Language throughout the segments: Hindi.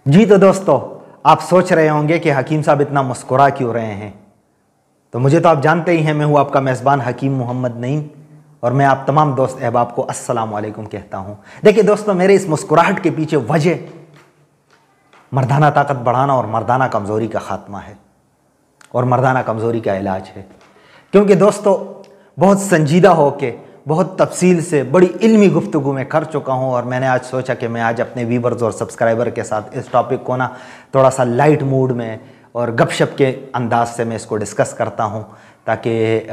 जी तो दोस्तों, आप सोच रहे होंगे कि हकीम साहब इतना मुस्कुरा क्यों रहे हैं। तो मुझे तो आप जानते ही हैं, मैं हूं आपका मेज़बान हकीम मोहम्मद नईम और मैं आप तमाम दोस्त अहबाब को अस्सलाम वालेकुम कहता हूं। देखिए दोस्तों, मेरे इस मुस्कुराहट के पीछे वजह मर्दाना ताकत बढ़ाना और मर्दाना कमज़ोरी का ख़ात्मा है और मर्दाना कमज़ोरी का इलाज है। क्योंकि दोस्तों, बहुत संजीदा होके बहुत तफसील से बड़ी इल्मी गुफ्तगू में कर चुका हूँ और मैंने आज सोचा कि मैं आज अपने व्यूवर्स और सब्सक्राइबर के साथ इस टॉपिक को ना थोड़ा सा लाइट मूड में और गपशप के अंदाज से मैं इसको डिस्कस करता हूँ, ताकि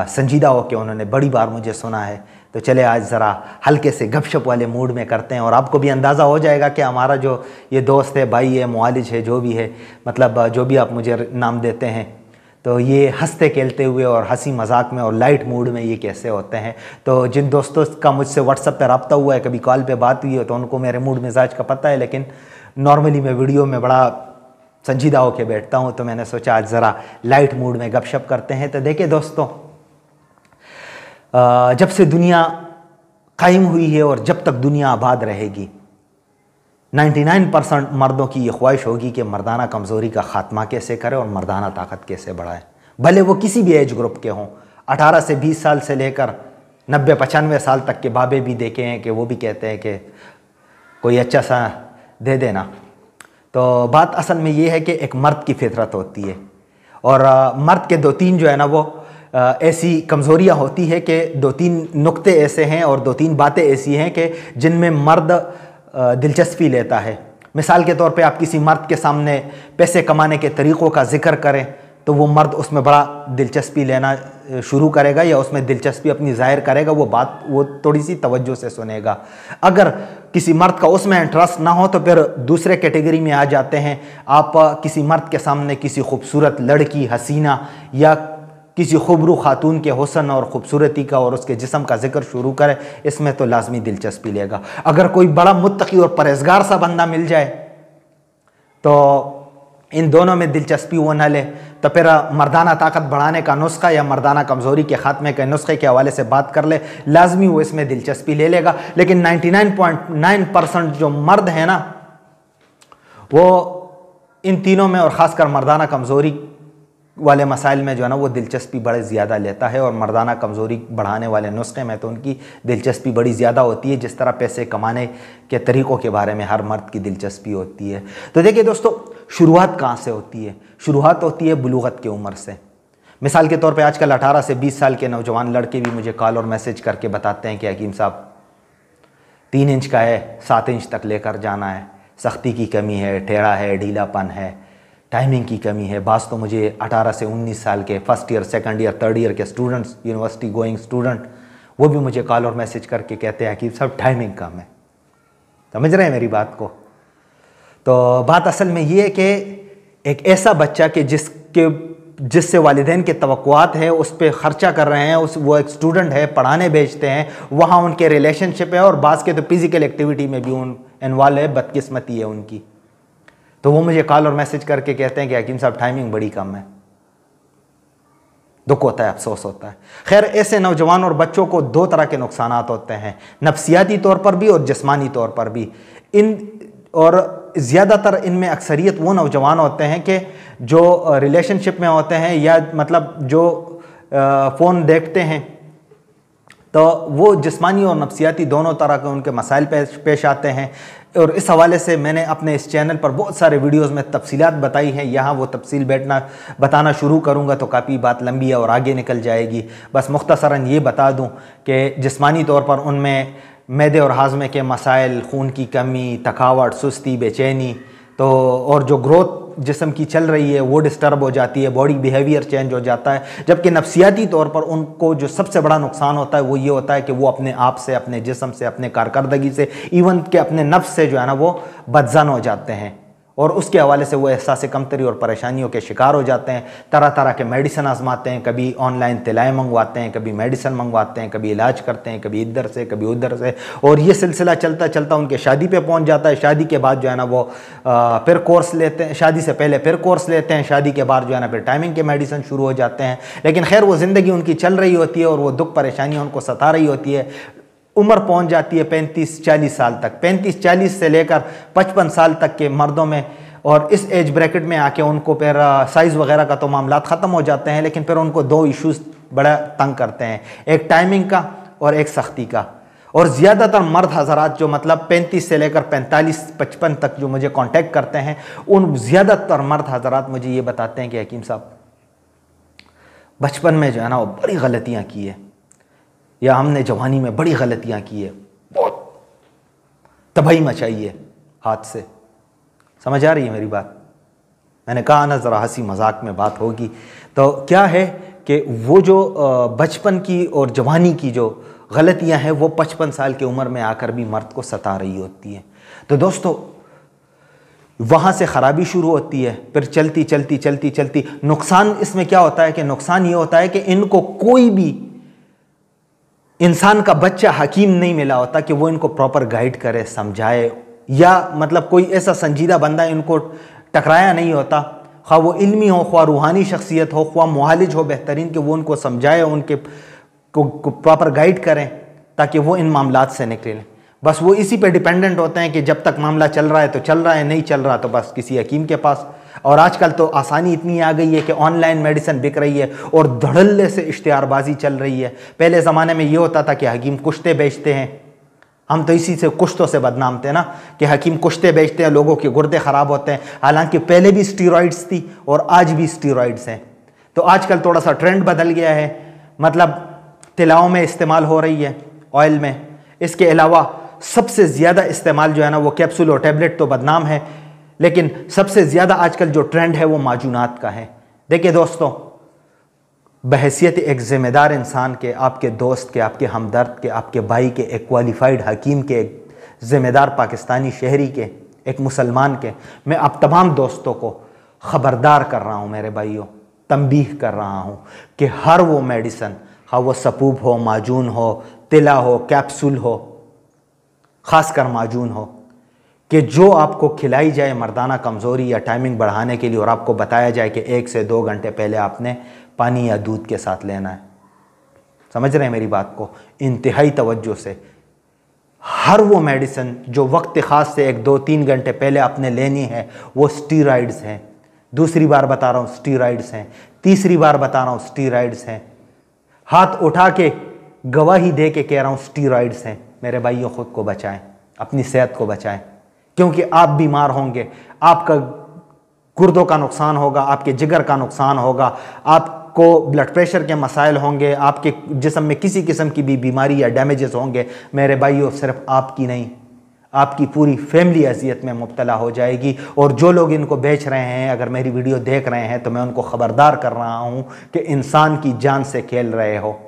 संजीदा हो के उन्होंने बड़ी बार मुझे सुना है। तो चले आज ज़रा हल्के से गपशप वाले मूड में करते हैं और आपको भी अंदाज़ा हो जाएगा कि हमारा जो ये दोस्त है, भाई है, मुआलिज है, जो भी है, मतलब जो भी आप मुझे नाम देते हैं, तो ये हंसते खेलते हुए और हंसी मजाक में और लाइट मूड में ये कैसे होते हैं। तो जिन दोस्तों का मुझसे व्हाट्सएप पे रब्ता हुआ है, कभी कॉल पे बात हुई है, तो उनको मेरे मूड मिजाज का पता है। लेकिन नॉर्मली मैं वीडियो में बड़ा संजीदा होकर बैठता हूँ, तो मैंने सोचा आज ज़रा लाइट मूड में गपशप करते हैं। तो देखिए दोस्तों, जब से दुनिया कायम हुई है और जब तक दुनिया आबाद रहेगी, 99% मर्दों की ये ख्वाहिश होगी कि मर्दाना कमज़ोरी का ख़ात्मा कैसे करें और मर्दाना ताकत कैसे बढ़ाएं। भले वो किसी भी एज ग्रुप के हों, 18 से 20 साल से लेकर 90-95 साल तक के बाबे भी देखे हैं कि वो भी कहते हैं कि कोई अच्छा सा दे देना। तो बात असल में ये है कि एक मर्द की फितरत होती है और मर्द के 2-3 जो है ना, वो ऐसी कमज़ोरियाँ होती है कि 2-3 नुक्ते ऐसे हैं और 2-3 बातें ऐसी हैं कि जिनमें मर्द दिलचस्पी लेता है। मिसाल के तौर पे आप किसी मर्द के सामने पैसे कमाने के तरीक़ों का जिक्र करें तो वो मर्द उसमें बड़ा दिलचस्पी लेना शुरू करेगा या उसमें दिलचस्पी अपनी ज़ाहिर करेगा, वो बात वो थोड़ी सी तवज्जो से सुनेगा। अगर किसी मर्द का उसमें इंटरेस्ट ना हो तो फिर दूसरे कैटेगरी में आ जाते हैं। आप किसी मर्द के सामने किसी खूबसूरत लड़की, हसीना या किसी खुबरू खातून के हुस्न और ख़ूबसूरती का और उसके जिस्म का जिक्र शुरू करे, इसमें तो लाजमी दिलचस्पी लेगा। अगर कोई बड़ा मुत्तकी और परहेजगार सा बंदा मिल जाए तो इन दोनों में दिलचस्पी वो न ले, तो फिर मर्दाना ताकत बढ़ाने का नुस्खा या मर्दाना कमज़ोरी के ख़ात्मे के नुस्खे के हवाले से बात कर ले, लाजमी वो इसमें दिलचस्पी ले लेगा। लेकिन 99.9% जो मर्द है ना, वो इन तीनों में और ख़ासकर मर्दाना कमज़ोरी वाले मसाइल में जो है ना, वो दिलचस्पी बड़े ज़्यादा लेता है और मर्दाना कमज़ोरी बढ़ाने वाले नुस्खे में तो उनकी दिलचस्पी बड़ी ज़्यादा होती है, जिस तरह पैसे कमाने के तरीक़ों के बारे में हर मर्द की दिलचस्पी होती है। तो देखिए दोस्तों, शुरुआत कहाँ से होती है? शुरुआत होती है बुलूगत की उम्र से। मिसाल के तौर पे आजकल 18 से 20 साल के नौजवान लड़के भी मुझे कॉल और मैसेज करके बताते हैं कि हकीम साहब 3 इंच का है, 7 इंच तक लेकर जाना है, सख्ती की कमी है, टेढ़ा है, ढीलापन है, टाइमिंग की कमी है। बास तो मुझे 18 से 19 साल के first year, second year, third year के स्टूडेंट्स, यूनिवर्सिटी गोइंग स्टूडेंट, वो भी मुझे कॉल और मैसेज करके कहते हैं कि सब टाइमिंग कम है। समझ रहे हैं मेरी बात को? तो बात असल में ये है कि एक ऐसा बच्चा कि जिससे वालिदैन के तवक्कुआत है, उस पर ख़र्चा कर रहे हैं, वो एक स्टूडेंट है, पढ़ाने भेजते हैं, वहाँ उनके रिलेशनशिप है और बास के तो फिज़िकल एक्टिविटी में भी इन्वॉल्व है, बदकिस्मती है उनकी। तो वो मुझे कॉल और मैसेज करके कहते हैं कि हकीम साहब टाइमिंग बड़ी कम है। दुख होता है, अफसोस होता है। खैर, ऐसे नौजवान और बच्चों को 2 तरह के नुकसानात होते हैं, नफ्सियाती तौर पर भी और जिस्मानी तौर पर भी। और ज़्यादातर इनमें अक्सरियत वो नौजवान होते हैं कि जो रिलेशनशिप में होते हैं या मतलब जो फ़ोन देखते हैं, तो वो जिस्मानी और नफ्सियाती दोनों तरह के उनके मसाइल पेश आते हैं। और इस हवाले से मैंने अपने इस चैनल पर बहुत सारे वीडियोस में तफसीलात बताई हैं। यहाँ वो तफसील बताना शुरू करूँगा तो काफ़ी बात लंबी है और आगे निकल जाएगी। बस मुख्तसरन ये बता दूँ कि जिस्मानी तौर पर उनमें मैदे और हाजमे के मसाइल, खून की कमी, थकावट, सुस्ती, बेचैनी, तो और जो ग्रोथ जिस्म की चल रही है वो डिस्टर्ब हो जाती है, बॉडी बिहेवियर चेंज हो जाता है। जबकि नफ्सियाती तौर पर उनको जो सबसे बड़ा नुकसान होता है वो ये होता है कि वो अपने आप से, अपने जिस्म से, अपने कारकर्दगी से, इवन के अपने नफ्स से जो है ना, वो बदज़न हो जाते हैं और उसके हवाले से वो एहसास कमतरी और परेशानियों के शिकार हो जाते हैं। तरह तरह के मेडिसिन आजमाते हैं, कभी ऑनलाइन तिलाएँ मंगवाते हैं, कभी मेडिसिन मंगवाते हैं, कभी इलाज करते हैं, कभी इधर से कभी उधर से, और ये सिलसिला चलता चलता उनके शादी पे पहुंच जाता है। शादी के बाद जो है ना, वो फिर कोर्स लेते हैं, शादी से पहले फिर कोर्स लेते हैं, शादी के बाद जो है ना फिर टाइमिंग के मेडिसिन शुरू हो जाते हैं। लेकिन खैर, वो ज़िंदगी उनकी चल रही होती है और वो दुख परेशानियाँ उनको सता रही होती है। उम्र पहुंच जाती है 35-40 साल तक, 35-40 से लेकर 55 साल तक के मर्दों में, और इस एज ब्रैकेट में आके उनको फिर साइज़ वगैरह का तो मामला ख़त्म हो जाते हैं, लेकिन फिर उनको दो इश्यूज़ बड़ा तंग करते हैं, एक टाइमिंग का और एक सख्ती का। और ज़्यादातर मर्द हज़रात जो मतलब 35 से लेकर 45-55 तक जो मुझे कांटेक्ट करते हैं, उन ज़्यादातर मर्द हज़रात मुझे ये बताते हैं कि हकीम साहब बचपन में जो है ना वो बड़ी गलतियाँ की है, या हमने जवानी में बड़ी गलतियाँ की है, बहुत तबाही मचाई है हाथ से। समझ आ रही है मेरी बात? मैंने कहा ना ज़रा हंसी मजाक में बात होगी। तो क्या है कि वो जो बचपन की और जवानी की जो गलतियां हैं वो 55 साल की उम्र में आकर भी मर्द को सता रही होती हैं। तो दोस्तों वहाँ से ख़राबी शुरू होती है, फिर चलती चलती चलती चलती नुकसान इसमें क्या होता है कि नुकसान ये होता है कि इनको कोई भी इंसान का बच्चा हकीम नहीं मिला होता कि वो इनको प्रॉपर गाइड करे, समझाए, या मतलब कोई ऐसा संजीदा बंदा इनको टकराया नहीं होता, खा वो इल्मी हो, ख्वा रूहानी शख्सियत हो, ख्वा मुआलिज हो बेहतरीन, कि वो उनको समझाए, उनके को प्रॉपर गाइड करें ताकि वो इन मामलात से निकलें। बस वो इसी पे डिपेंडेंट होते हैं कि जब तक मामला चल रहा है तो चल रहा है, नहीं चल रहा तो बस किसी हकीम के पास। और आजकल तो आसानी इतनी आ गई है कि ऑनलाइन मेडिसिन बिक रही है और धड़ल्ले से इश्तिहारबाजी चल रही है। पहले ज़माने में ये होता था कि हकीम कुश्ते बेचते हैं, हम तो इसी से कुश्तों से बदनाम थे ना कि हकीम कुश्ते बेचते हैं, लोगों के गुर्दे ख़राब होते हैं। हालांकि पहले भी स्टीरॉइड्स थी और आज भी स्टीरॉइड्स हैं। तो आजकल थोड़ा सा ट्रेंड बदल गया है, मतलब तिलाओं में इस्तेमाल हो रही है, ऑयल में। इसके अलावा सबसे ज़्यादा इस्तेमाल जो है ना वो कैप्सूल और टैबलेट तो बदनाम है, लेकिन सबसे ज़्यादा आजकल जो ट्रेंड है वो माजूनात का है। देखिए दोस्तों, बहैसियत एक ज़िम्मेदार इंसान के, आपके दोस्त के, आपके हमदर्द के, आपके भाई के, एक क्वालिफाइड हकीम के, एक ज़िम्मेदार पाकिस्तानी शहरी के, एक मुसलमान के, मैं आप तमाम दोस्तों को ख़बरदार कर रहा हूँ मेरे भाइयों, तंबीह कर रहा हूँ कि हर वो मेडिसन, हाँ वो सपूब हो, माजून हो, तिला हो, कैप्सूल हो, ख़ासकर माजून हो, कि जो आपको खिलाई जाए मर्दाना कमज़ोरी या टाइमिंग बढ़ाने के लिए, और आपको बताया जाए कि 1 से 2 घंटे पहले आपने पानी या दूध के साथ लेना है। समझ रहे हैं मेरी बात को? इंतहाई तवज्जो से हर वो मेडिसिन जो वक्त ख़ास से 1-2-3 घंटे पहले आपने लेनी है वो स्टीरॉइड्स हैं। दूसरी बार बता रहा हूँ स्टीरॉइड्स हैं, तीसरी बार बता रहा हूँ स्टीरॉइड्स हैं, हाथ उठा के गवाही दे के कह रहा हूँ स्टीरॉइड्स हैं। मेरे भाइयों, ख़ुद को बचाएं, अपनी सेहत को बचाएं, क्योंकि आप बीमार होंगे, आपका गुर्दों का नुकसान होगा, आपके जिगर का नुकसान होगा, आपको ब्लड प्रेशर के मसाइल होंगे, आपके जिस्म में किसी किस्म की भी बीमारी या डैमेजेस होंगे। मेरे भाइयों, सिर्फ आपकी नहीं, आपकी पूरी फैमिली अजियत में मुब्तला हो जाएगी। और जो लोग इनको बेच रहे हैं, अगर मेरी वीडियो देख रहे हैं तो मैं उनको ख़बरदार कर रहा हूँ कि इंसान की जान से खेल रहे हो।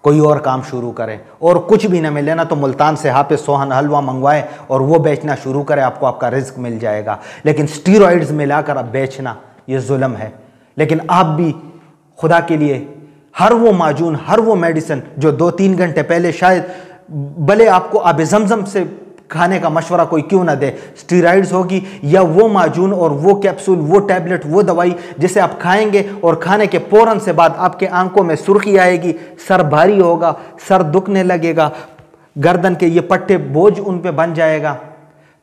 कोई और काम शुरू करें, और कुछ भी ना मिले ना तो मुल्तान से हाफिज़ सोहन हलवा मंगवाए और वो बेचना शुरू करें, आपको आपका रिस्क मिल जाएगा। लेकिन स्टीरॉइड्स मिलाकर अब बेचना ये जुल्म है। लेकिन आप भी खुदा के लिए हर वो माजून, हर वो मेडिसिन जो 2-3 घंटे पहले, शायद भले आपको आब ज़मज़म से खाने का मशवरा कोई क्यों ना दे, स्टीरॉइड्स होगी या वो माजून और वो कैप्सूल, वो टैबलेट, वो दवाई जिसे आप खाएंगे और खाने के फ़ौरन से बाद आपके आंखों में सुर्खी आएगी, सर भारी होगा, सर दुखने लगेगा, गर्दन के ये पट्टे बोझ उन पे बन जाएगा,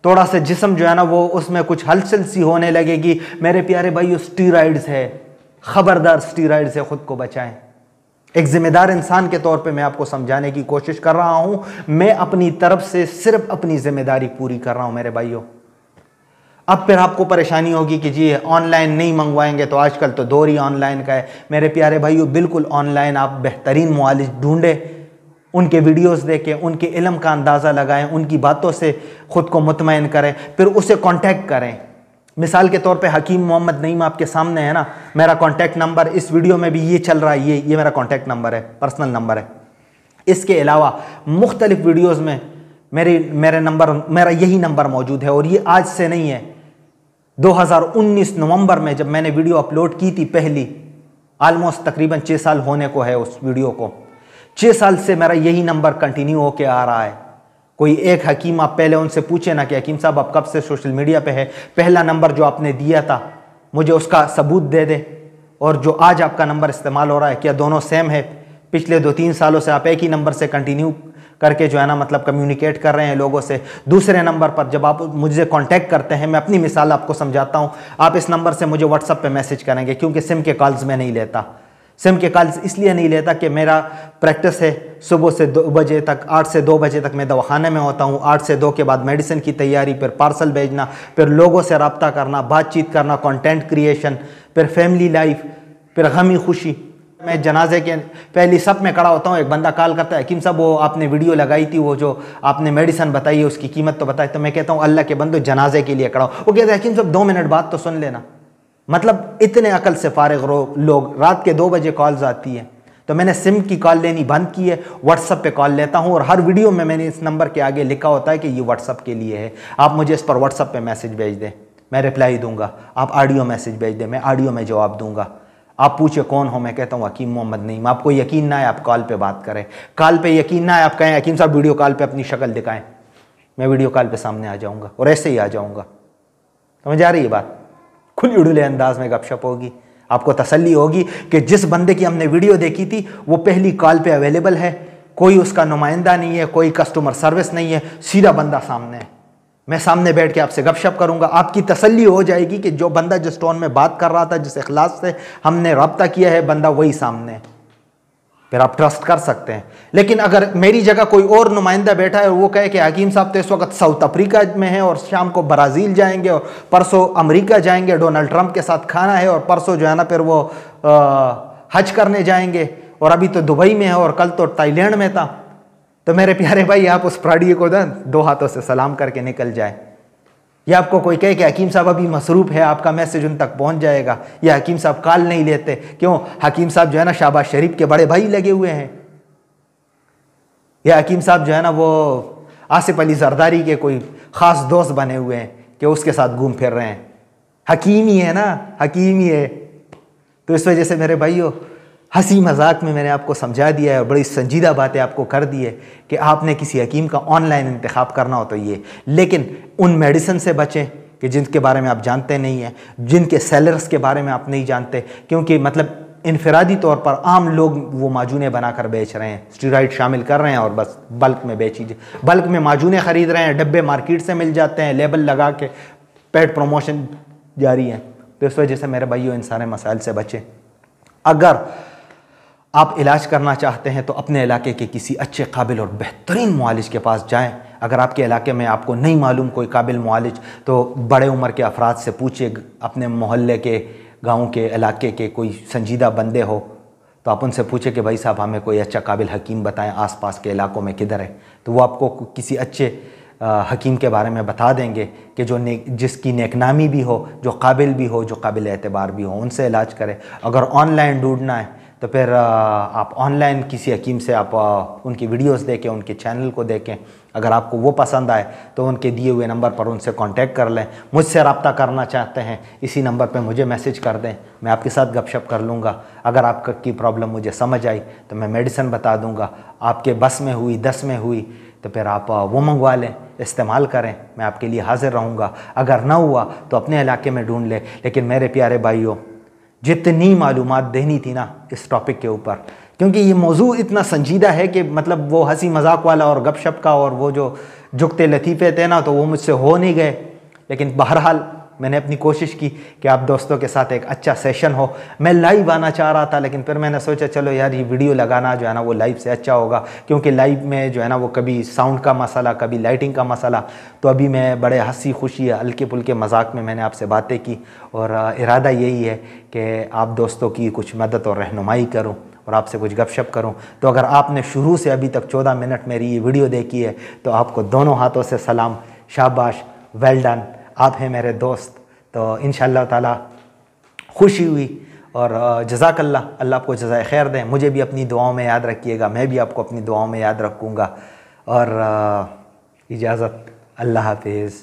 थोड़ा सा जिस्म जो है ना वो उसमें कुछ हलचल सी होने लगेगी। मेरे प्यारे भाइयों, स्टीरॉइड्स है, ख़बरदार स्टीरॉइड से ख़ुद को बचाएं। एक ज़िम्मेदार इंसान के तौर पे मैं आपको समझाने की कोशिश कर रहा हूँ, मैं अपनी तरफ से सिर्फ अपनी ज़िम्मेदारी पूरी कर रहा हूँ मेरे भाइयों। अब फिर आपको परेशानी होगी कि जी ऑनलाइन नहीं मंगवाएंगे, तो आजकल तो दौर ही ऑनलाइन का है। मेरे प्यारे भाइयों, बिल्कुल ऑनलाइन आप बेहतरीन मुआलिज ढूंढें, उनके वीडियोस देखें, उनके इल्म का अंदाज़ा लगाएं, उनकी बातों से ख़ुद को मुतमईन करें, फिर उसे कांटेक्ट करें। मिसाल के तौर पे हकीम मोहम्मद नईम आपके सामने है ना, मेरा कांटेक्ट नंबर इस वीडियो में भी ये चल रहा है, ये मेरा कांटेक्ट नंबर है, पर्सनल नंबर है। इसके अलावा मुख्तलिफ वीडियोस में मेरा यही नंबर मौजूद है, और ये आज से नहीं है। 2019 नवंबर में जब मैंने वीडियो अपलोड की थी पहली, आलमोस्ट तकरीबन 6 साल होने को है उस वीडियो को, 6 साल से मेरा यही नंबर कंटिन्यू होके आ रहा है। कोई एक हकीम आप पहले उनसे पूछे ना कि हकीम साहब आप कब से सोशल मीडिया पे है, पहला नंबर जो आपने दिया था मुझे उसका सबूत दे दे, और जो आज आपका नंबर इस्तेमाल हो रहा है क्या दोनों सेम है? पिछले 2-3 सालों से आप एक ही नंबर से कंटिन्यू करके जो है ना मतलब कम्युनिकेट कर रहे हैं लोगों से। दूसरे नंबर पर जब आप मुझसे कांटेक्ट करते हैं, मैं अपनी मिसाल आपको समझाता हूं, आप इस नंबर से मुझे व्हाट्सएप पे मैसेज करेंगे, क्योंकि सिम के कॉल्स मैं नहीं लेता। सिम के कॉल्स इसलिए नहीं लेता कि मेरा प्रैक्टिस है सुबह से 2 बजे तक, 8 से 2 बजे तक मैं दवाखाने में होता हूँ। 8 से 2 के बाद मेडिसिन की तैयारी, फिर पार्सल भेजना, फिर लोगों से रब्ता करना, बातचीत करना, कंटेंट क्रिएशन, फिर फैमिली लाइफ, फिर गमी खुशी। मैं जनाजे के पहली सब में खड़ा होता हूँ, एक बंदा कॉल करता है, हकीम साहब वो आपने वीडियो लगाई थी, वो जो आपने मेडिसिन बताई है उसकी कीमत तो बताई। तो मैं कहता हूँ अल्लाह के बंदो जनाजे के लिए खड़ा हूँ। वो कहता है हकीम साहब 2 मिनट बाद तो सुन लेना। मतलब इतने अकल से फारिग लोग, रात के 2 बजे कॉल्स आती है। तो मैंने सिम की कॉल लेनी बंद की है, व्हाट्सअप पे कॉल लेता हूँ, और हर वीडियो में मैंने इस नंबर के आगे लिखा होता है कि ये व्हाट्सअप के लिए है, आप मुझे इस पर व्हाट्सअप पे मैसेज भेज दें, मैं रिप्लाई दूंगा। आप ऑडियो मैसेज भेज दें, मैं ऑडियो में जवाब दूंगा। आप पूछे कौन हो, मैं कहता हूँ हकीम मोहम्मद नईम। आपको यकीन ना है आप कॉल पे बात करें, कॉल पे यकीन ना है आप कहें हकीम साहब वीडियो कॉल पे अपनी शक्ल दिखाएं, मैं वीडियो कॉल पे सामने आ जाऊँगा और ऐसे ही आ जाऊँगा। समझ आ रही है बात? खुली उड़ूले अंदाज में गपशप होगी, आपको तसल्ली होगी कि जिस बंदे की हमने वीडियो देखी थी वो पहली कॉल पे अवेलेबल है, कोई उसका नुमाइंदा नहीं है, कोई कस्टमर सर्विस नहीं है, सीधा बंदा सामने है। मैं सामने बैठ के आपसे गपशप करूंगा, आपकी तसल्ली हो जाएगी कि जो बंदा जिस टोन में बात कर रहा था, जिस इखलास से हमने रब्ता किया है, बंदा वही सामने है, फिर आप ट्रस्ट कर सकते हैं। लेकिन अगर मेरी जगह कोई और नुमाइंदा बैठा है और वो कहे कि हकीम साहब तो इस वक्त साउथ अफ्रीका में है और शाम को ब्राज़ील जाएंगे और परसों अमेरिका जाएंगे, डोनाल्ड ट्रंप के साथ खाना है, और परसों जो है ना फिर वो हज करने जाएंगे, और अभी तो दुबई में है और कल तो थाईलैंड में था, तो मेरे प्यारे भाई आप उस प्राणी को 2 हाथों से सलाम करके निकल जाए। या आपको कोई कहे कि हकीम साहब अभी मसरूफ़ है, आपका मैसेज उन तक पहुंच जाएगा, या हकीम साहब कॉल नहीं लेते, क्यों? हकीम साहब जो है ना शहबाज शरीफ के बड़े भाई लगे हुए हैं, या हकीम साहब जो है ना वो आसिफ अली जरदारी के कोई ख़ास दोस्त बने हुए हैं कि उसके साथ घूम फिर रहे हैं। हकीम ही है ना, हकीम ही है। तो इस वजह से मेरे भाइयों, हंसी मजाक में मैंने आपको समझा दिया है और बड़ी संजीदा बातें आपको कर दी है कि आपने किसी हकीम का ऑनलाइन इंतखाब करना हो तो ये, लेकिन उन मेडिसिन से बचें कि जिनके बारे में आप जानते नहीं हैं, जिनके सेलर्स के बारे में आप नहीं जानते, क्योंकि मतलब इनफरादी तौर पर आम लोग वो माजूने बनाकर बेच रहे हैं, स्टेरॉइड शामिल कर रहे हैं और बस बल्क में बेचीजिए, बल्क में माजूने ख़रीद रहे हैं, डब्बे मार्केट से मिल जाते हैं, लेबल लगा के पेड प्रमोशन जारी है। तो इस वजह से मेरे भाइयों इन सारे मसाइल से बचें। अगर आप इलाज करना चाहते हैं तो अपने इलाके के किसी अच्छे काबिल और बेहतरीन मुआलिज के पास जाएं। अगर आपके इलाके में आपको नहीं मालूम कोई काबिल मुआलिज, तो बड़े उम्र के अफराद से पूछिए, अपने मोहल्ले के, गांव के, इलाके के कोई संजीदा बंदे हो तो आप उनसे पूछे कि भाई साहब हमें कोई अच्छा काबिल हकीम बताएं, आसपास के इलाकों में किधर है, तो वो आपको किसी अच्छे हकीम के बारे में बता देंगे कि जिसकी नेकनामी भी हो, जो काबिल भी हो, जो काबिल एतबार भी हो, उनसे इलाज करें। अगर ऑनलाइन ढूंढना है तो फिर आप ऑनलाइन किसी हकीम से आप उनकी वीडियोस देखें, उनके चैनल को देखें। अगर आपको वो पसंद आए तो उनके दिए हुए नंबर पर उनसे कांटेक्ट कर लें। मुझसे रब्ता करना चाहते हैं, इसी नंबर पे मुझे मैसेज कर दें, मैं आपके साथ गपशप कर लूँगा। अगर आपकी प्रॉब्लम मुझे समझ आई तो मैं मेडिसिन बता दूँगा, आपके बस में हुई, 10 में हुई तो फिर आप वो मंगवा लें, इस्तेमाल करें, मैं आपके लिए हाजिर रहूँगा। अगर ना हुआ तो अपने इलाके में ढूंढ लें। लेकिन मेरे प्यारे भाइयों, जितनी मालूमात देनी थी ना इस टॉपिक के ऊपर, क्योंकि ये मौजू इतना संजीदा है कि मतलब वो हंसी मजाक वाला और गपशप का और वो जो जुगते लतीफ़े थे ना, तो वो मुझसे हो नहीं गए। लेकिन बहरहाल मैंने अपनी कोशिश की कि आप दोस्तों के साथ एक अच्छा सेशन हो। मैं लाइव आना चाह रहा था, लेकिन फिर मैंने सोचा चलो यार ये वीडियो लगाना जो है ना वो लाइव से अच्छा होगा, क्योंकि लाइव में जो है ना वो कभी साउंड का मसला, कभी लाइटिंग का मसला। तो अभी मैं बड़े हंसी खुशी हल्के फुल्के मजाक में मैंने आपसे बातें की, और इरादा यही है कि आप दोस्तों की कुछ मदद और रहनुमाई करूँ और आपसे कुछ गपशप करूं। तो अगर आपने शुरू से अभी तक 14 मिनट मेरी ये वीडियो देखी है तो आपको दोनों हाथों से सलाम, शाबाश, वेल डन, आप हैं मेरे दोस्त। तो इंशाअल्लाह ताला खुशी हुई, और जज़ाकल्लाह, अल्लाह आपको जज़ाए खैर दें। मुझे भी अपनी दुआओं में याद रखिएगा, मैं भी आपको अपनी दुआओं में याद रखूँगा। और इजाज़त, अल्लाह हाफिज़।